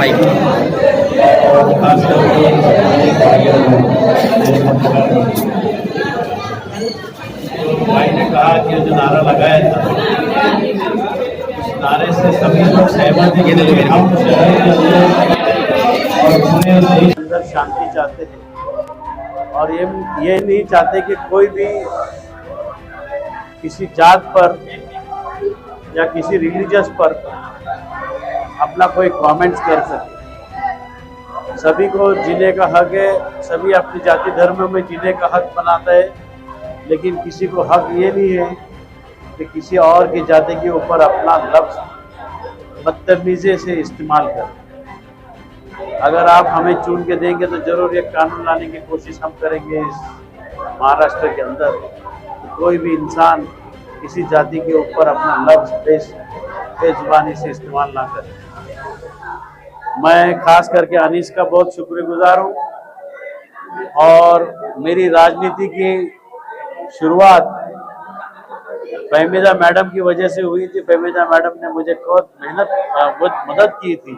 Mic. खास करके भाई ने कहा कि जो नारा लगाया था उस नारे से सभी लोग सहमत हैं कि हम शहर के अंदर और पूरे देश के अंदर शांति चाहते हैं और ये नहीं चाहते कि कोई भी किसी जात पर या किसी रिलीजियस पर अपना कोई कमेंट्स कर सके। सभी को जीने का हक है, सभी अपनी जाति धर्म में जीने का हक बनाता है, लेकिन किसी को हक ये नहीं है कि किसी और की जाति के ऊपर अपना लफ्ज बदतमीजी से इस्तेमाल करें। अगर आप हमें चुन के देंगे तो जरूर एक कानून लाने की कोशिश हम करेंगे इस महाराष्ट्र के अंदर, कोई भी इंसान किसी जाति के ऊपर अपना लफ्ज बेजुबानी से इस्तेमाल ना करे। मैं खास करके अनीस का बहुत शुक्रगुजार हूँ और मेरी राजनीति की शुरुआत फहमीदा मैडम की वजह से हुई थी। फहमीदा मैडम ने मुझे बहुत मदद की थी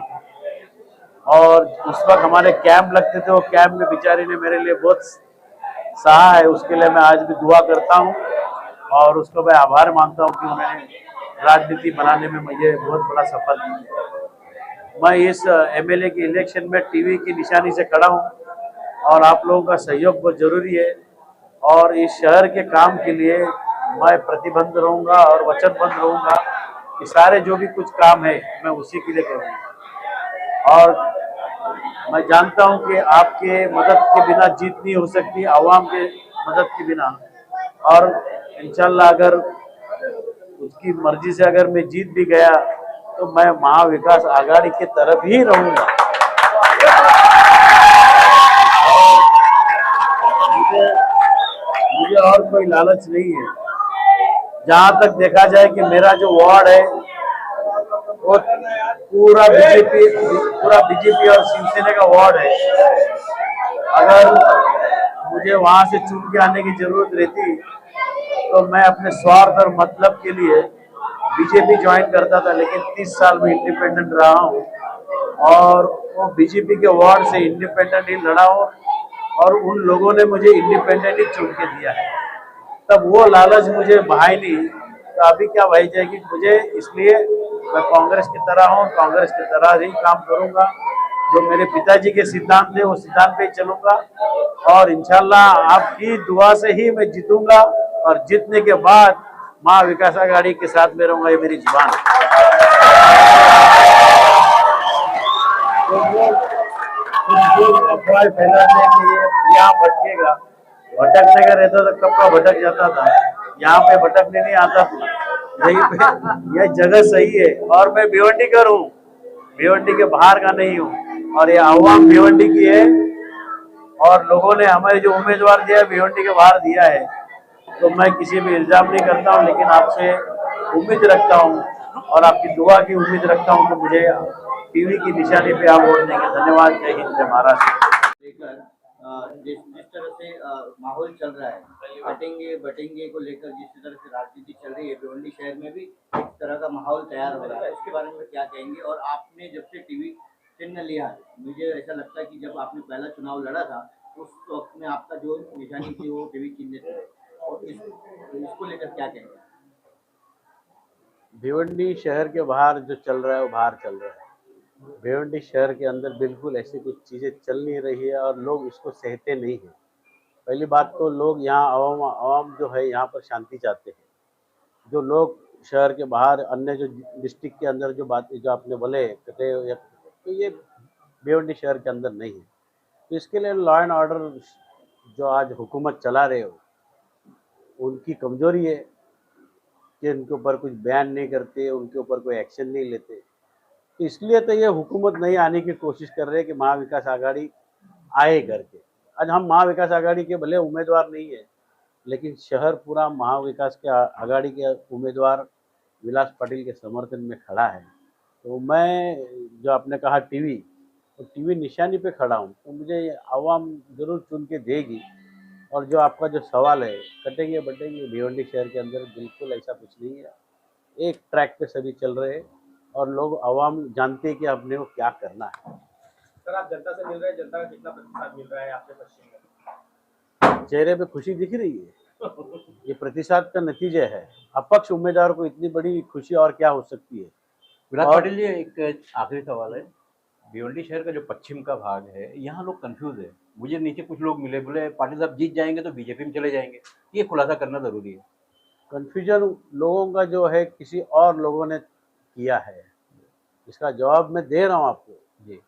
और उस वक्त हमारे कैंप लगते थे, वो कैंप में बेचारी ने मेरे लिए बहुत सहा है, उसके लिए मैं आज भी दुआ करता हूँ और उसको मैं आभार मानता हूँ कि उन्होंने राजनीति बनाने में मुझे बहुत बड़ा सफल दिया। मैं इस एमएलए के इलेक्शन में टीवी की निशानी से खड़ा हूँ और आप लोगों का सहयोग बहुत जरूरी है और इस शहर के काम के लिए मैं प्रतिबद्ध रहूँगा और वचनबद्ध रहूँगा कि सारे जो भी कुछ काम है मैं उसी के लिए करूँगा। और मैं जानता हूँ कि आपके मदद के बिना जीत नहीं हो सकती, आवाम के मदद के बिना, और इंशाल्लाह अगर उसकी मर्जी से अगर मैं जीत भी गया तो मैं महाविकास आघाड़ी की तरफ ही रहूंगा। मुझे और कोई लालच नहीं है। जहां तक देखा जाए कि मेरा जो वार्ड है वो पूरा बीजेपी और शिवसेना का वार्ड है। अगर मुझे वहां से चुन के आने की जरूरत रहती तो मैं अपने स्वार्थ और मतलब के लिए बीजेपी ज्वाइन करता था, लेकिन 30 साल में इंडिपेंडेंट रहा हूँ और वो बीजेपी के वार्ड से इंडिपेंडेंट ही लड़ा हूँ और उन लोगों ने मुझे इंडिपेंडेंट ही चुन के दिया है। तब वो लालच मुझे भाई नहीं, तो अभी क्या भाई जाएगी मुझे, इसलिए मैं कांग्रेस की तरह हूँ, कांग्रेस की तरह ही काम करूँगा। जो मेरे पिताजी के सिद्धांत थे वो सिद्धांत पे ही चलूंगा और इंशाल्लाह आपकी दुआ से ही मैं जीतूंगा और जीतने के बाद महाविकास आघाड़ी के साथ में रहूंगा, ये मेरी जुबान है। तो अफवाह फैलाने के लिए यहाँ भटकेगा, भटकने का रहता तो कब का भटक जाता था, यहाँ पे भटकने नहीं आता था। यही पे यह जगह सही है और मैं भिवंडी का हूँ, भिवंडी के बाहर का नहीं हूँ और ये आवाम भिवंडी की है और लोगों ने हमारे जो उम्मीदवार दिया है भिवंडी के बाहर दिया है। तो मैं किसी भी इल्जाम नहीं करता हूँ, लेकिन आपसे उम्मीद रखता हूँ और आपकी दुआ की उम्मीद रखता हूँ कि मुझे टीवी की निशानी पे आप वोट देंगे। धन्यवाद। जय हिंद, जय महाराष्ट्र। लेकर जिस तरह से माहौल चल रहा है, हटेंगे बटेंगे को लेकर जिस तरह से राजनीति चल रही है, भिवंडी शहर में भी एक तरह का माहौल तैयार हो रहा है, उसके बारे में क्या कहेंगे? और आपने जब से टीवी चिन्ह लिया, मुझे ऐसा लगता है कि जब आपने पहला चुनाव लड़ा था उस वक्त में आपका जो निशानी थी वो टीवी चिन्ह थी, और इसको लेकर क्या कहेंगे? भिवंडी शहर के बाहर जो चल रहा है वो बाहर चल रहा है। भिवंडी शहर के अंदर बिल्कुल ऐसी कुछ चीज़ें चल नहीं रही है और लोग इसको सहते नहीं हैं। पहली बात तो लोग यहाँ आवाम जो है यहाँ पर शांति चाहते हैं। जो लोग शहर के बाहर अन्य जो डिस्ट्रिक्ट के अंदर जो बात जो आपने बोले कटे या तो ये भिवंडी शहर के अंदर नहीं है। तो इसके लिए लॉ एंड ऑर्डर जो आज हुकूमत चला रहे हो उनकी कमजोरी है कि उनके ऊपर कुछ बयान नहीं करते, उनके ऊपर कोई एक्शन नहीं लेते। तो इसलिए तो ये हुकूमत नहीं आने की कोशिश कर रहे हैं कि महाविकास आघाड़ी आए करके। आज हम महाविकास आघाड़ी के भले उम्मीदवार नहीं है, लेकिन शहर पूरा महाविकास के आघाड़ी के उम्मीदवार विलास पाटिल के समर्थन में खड़ा है। तो मैं जो आपने कहा टीवी, तो टीवी निशानी पे खड़ा हूँ, तो मुझे आवाम ज़रूर चुन के देगी। और जो आपका जो सवाल है कटेंगे बटेंगे, भिवंडी शहर के अंदर बिल्कुल ऐसा कुछ नहीं है। एक ट्रैक पे सभी चल रहे हैं और लोग आवाम जानते हैं कि अपने को क्या करना है। सर आप जनता से मिल रहे हैं, जनता का कितना प्रतिशत मिल रहा है आपके पश्चिम में? चेहरे पे खुशी दिख रही है, ये प्रतिशत का नतीजा है। अपक्ष उम्मीदवार को इतनी बड़ी खुशी और क्या हो सकती है। विराट और- पाटिल जी, एक आखिरी सवाल है। भिवंडी शहर का जो पश्चिम का भाग है, यहाँ लोग कंफ्यूज है। मुझे नीचे कुछ लोग मिले, बोले पाटिल साहब जीत जाएंगे तो बीजेपी में चले जाएंगे। ये खुलासा करना जरूरी है। कन्फ्यूजन लोगों का जो है किसी और लोगों ने किया है, इसका जवाब मैं दे रहा हूं आपको। जी।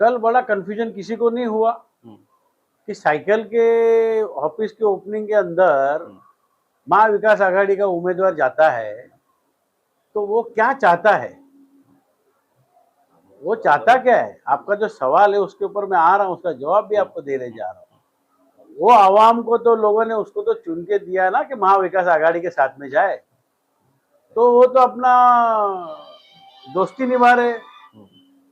कल बड़ा कन्फ्यूजन किसी को नहीं हुआ कि साइकिल के ऑफिस के ओपनिंग के अंदर महाविकास आघाड़ी का उम्मीदवार जाता है तो वो क्या चाहता है, वो चाहता क्या है। आपका जो सवाल है उसके ऊपर मैं आ रहा हूं, उसका जवाब भी आपको देने जा रहा हूं। वो आवाम को तो लोगों ने उसको तो चुन के दिया ना कि महाविकास आघाड़ी के साथ में जाए, तो वो तो अपना दोस्ती निभा रहे।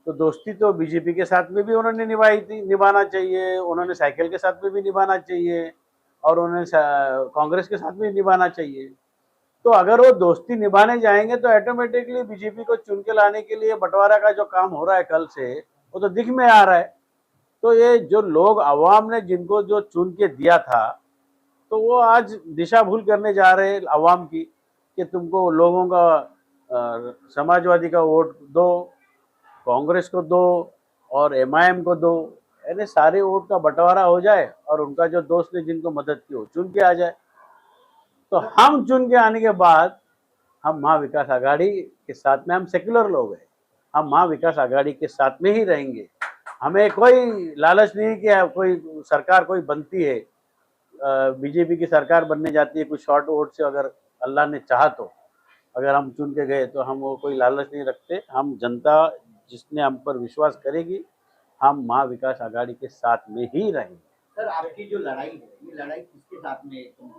तो दोस्ती तो बीजेपी के साथ में भी उन्होंने निभाई थी, निभाना चाहिए। उन्होंने साइकिल के साथ में भी निभाना चाहिए और उन्होंने कांग्रेस के साथ में निभाना चाहिए। तो अगर वो दोस्ती निभाने जाएंगे तो ऑटोमेटिकली बीजेपी को चुन के लाने के लिए बंटवारा का जो काम हो रहा है कल से, वो तो दिख में आ रहा है। तो ये जो लोग अवाम ने जिनको जो चुन के दिया था, तो वो आज दिशा भूल करने जा रहे हैं अवाम की कि तुमको लोगों का समाजवादी का वोट दो, कांग्रेस को दो और एमआईएम को दो। यानी सारे वोट का बंटवारा हो जाए और उनका जो दोस्त ने जिनको मदद की वो चुन के आ जाए। तो हम चुन के आने के बाद हम महाविकास आघाड़ी के साथ में, हम सेक्युलर लोग हैं, हम महाविकास आघाड़ी के साथ में ही रहेंगे। हमें कोई लालच नहीं कि कोई सरकार कोई बनती है, बीजेपी की सरकार बनने जाती है कुछ शॉर्ट वोट से, अगर अल्लाह ने चाहा तो अगर हम चुन के गए तो हम वो कोई लालच नहीं रखते। हम जनता जिसने हम पर विश्वास करेगी, हम महाविकास आघाड़ी के साथ में ही रहेंगे। सर आपकी जो लड़ाई है, ये लड़ाई किसके साथ में है?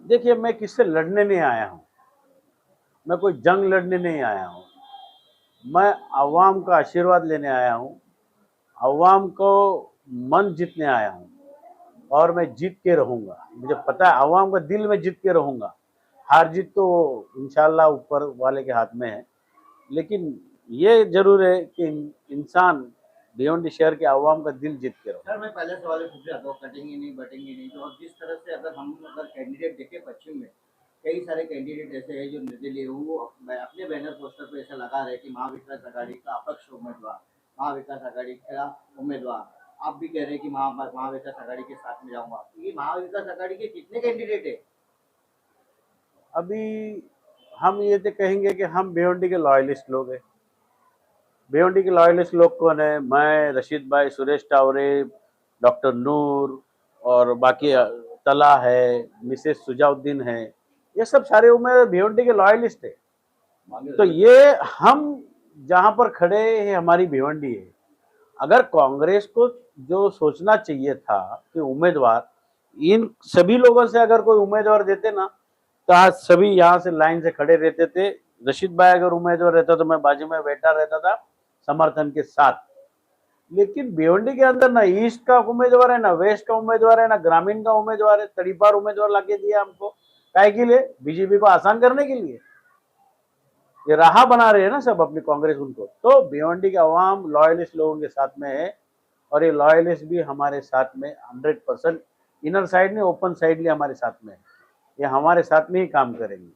देखिए, मैं किससे लड़ने नहीं आया हूँ, मैं कोई जंग लड़ने नहीं आया हूँ। मैं अवाम का आशीर्वाद लेने आया हूँ, अवाम को मन जीतने आया हूँ और मैं जीत के रहूँगा। मुझे पता है अवाम का दिल में जीत के रहूँगा। हार जीत तो इंशाल्लाह ऊपर वाले के हाथ में है, लेकिन ये जरूर है कि इंसान भिवंडी शहर के अवाम का दिल जीत के रहो। सर मैं पहले सवाल पूछ रहा था, कटेंगे नहीं बटेंगे नहीं, तो अब जिस तरह से अगर कैंडिडेट देखे पश्चिम में, कई सारे कैंडिडेट ऐसे हैं जो निर्दलीय, वो अपने बैनर पोस्टर पे ऐसा लगा रहे कि महाविकास आघाड़ी का अपक्ष उम्मीदवार, महाविकास आघाड़ी का उम्मीदवार। आप भी कह रहे हैं कि महाविकास आघाड़ी के साथ में जाऊंगा। ये महाविकास आघाड़ी के कितने कैंडिडेट है? अभी हम ये तो कहेंगे कि हम भिवंडी के लॉयलिस्ट लोग हैं। भिवंडी के लॉयलिस्ट लोग कौन है? मैं, रशीद भाई, सुरेश टावरे, डॉक्टर नूर और बाकी तला है, मिसेस सुजाउद्दीन है, ये सब सारे उम्मीदवार भिवंडी के लॉयलिस्ट है। तो ये हम जहाँ पर खड़े हैं हमारी भिवंडी है। अगर कांग्रेस को जो सोचना चाहिए था कि उम्मीदवार इन सभी लोगों से अगर कोई उम्मीदवार देते ना, तो आज सभी यहाँ से लाइन से खड़े रहते थे। रशीद भाई अगर उम्मीदवार रहता तो मैं बाजू में बैठा रहता था समर्थन के साथ। लेकिन भिवंडी के अंदर ना ईस्ट का उम्मीदवार है, ना वेस्ट का उम्मीदवार है, ना ग्रामीण का उम्मीदवार है। तड़ीपार उम्मीदवार लाके दिया हमको, काहे के लिए? बीजेपी को आसान करने के लिए। ये राह बना रहे हैं ना सब अपनी कांग्रेस उनको। तो भिवंडी के अवाम लॉयलिस्ट लोगों के साथ में है और ये लॉयलिस्ट भी हमारे साथ में 100% इनर साइड ने ओपन साइडली हमारे साथ में है। ये हमारे साथ में ही काम करेंगे।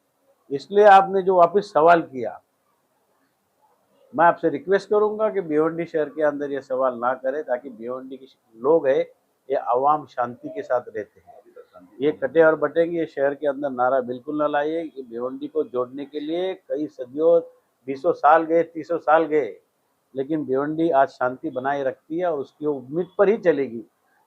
इसलिए आपने जो वापस सवाल किया, मैं आपसे रिक्वेस्ट करूंगा कि भिवंडी शहर के अंदर ये सवाल ना करें, ताकि भिवंडी के लोग है ये अवाम शांति के साथ रहते हैं। ये कटे और बटेंगे, ये शहर के अंदर नारा बिल्कुल न लाइए। कि भिवंडी को जोड़ने के लिए कई सदियों, 20 साल गए, 30 साल गए, लेकिन भिवंडी आज शांति बनाए रखती है और उसकी उम्मीद पर ही चलेगी।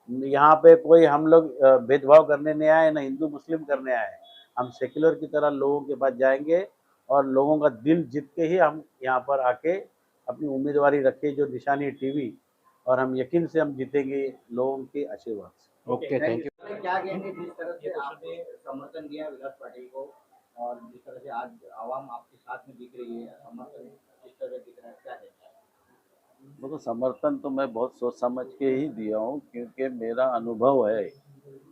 यहाँ पे कोई हम लोग भेदभाव करने नहीं आए, ना हिंदू मुस्लिम करने आए। हम सेक्युलर की तरह लोगों के पास जाएंगे और लोगों का दिल जीत के ही हम यहाँ पर आके अपनी उम्मीदवारी रखे, जो निशानी टीवी, और हम यकीन से हम जीतेंगे लोगों के आशीर्वाद से। Okay, thank you. क्या कहेंगे जिस तरह से आपने समर्थन दिया विराट पाटिल को, और जिस तरह से आज आवाम आपके साथ में दिख रही है, समर्थन जिस तरह दिख रहा है, क्या है? देखो, समर्थन तो मैं बहुत सोच समझ के ही दिया हूँ, क्योंकि मेरा अनुभव है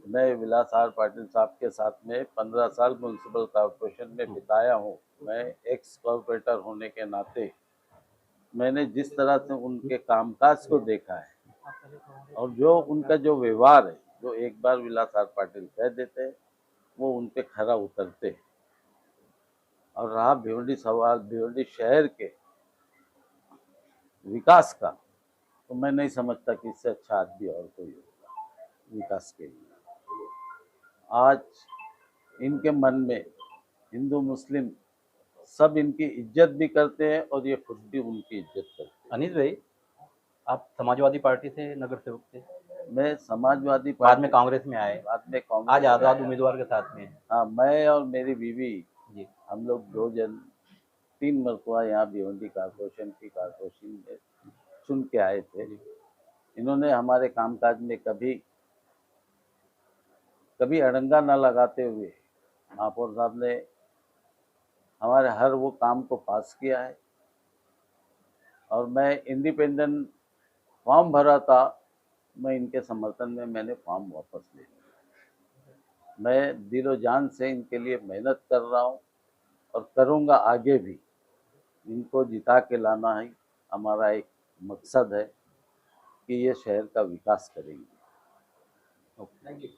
मैं विलास आर पाटिल साहब के साथ में 15 साल म्यूनसिपल कॉरपोरेशन में बिताया हूँ। मैं एक्स कॉरपोरेटर होने के नाते मैंने जिस तरह से उनके कामकाज को देखा है और जो उनका जो व्यवहार है, जो एक बार विलास आर पाटिल कह देते हैं वो उन पे खरा उतरते हैं। और रहा भिवंडी सवाल भिवंडी शहर के विकास का, तो मैं नहीं समझता कि इससे अच्छा आदमी और कोई होगा विकास के लिए। आज इनके मन में हिंदू मुस्लिम सब इनकी इज्जत भी करते हैं और ये खुद भी उनकी इज्जत करते अनिल भाई, आप समाजवादी पार्टी से नगर सेवक थे, हैं। मैं समाजवादी बाद में कांग्रेस में आए, बाद में आज कांग्रेस आज़ाद में आया। उम्मीदवार के साथ में हैं। हाँ, मैं और मेरी बीवी जी, हम लोग 3 मरतबा यहाँ भिवंडी कॉरपोरेशन में चुन के आए थे। इन्होंने हमारे कामकाज में कभी अड़ंगा न लगाते हुए महापौर साहब ने हमारे हर वो काम को पास किया है। और मैं इंडिपेंडेंट फॉर्म भरा था, मैं इनके समर्थन में मैंने फॉर्म वापस ले लिया। मैं दिलो जान से इनके लिए मेहनत कर रहा हूँ और करूँगा आगे भी। इनको जिता के लाना ही हमारा एक मकसद है कि ये शहर का विकास करेंगे। Thank you.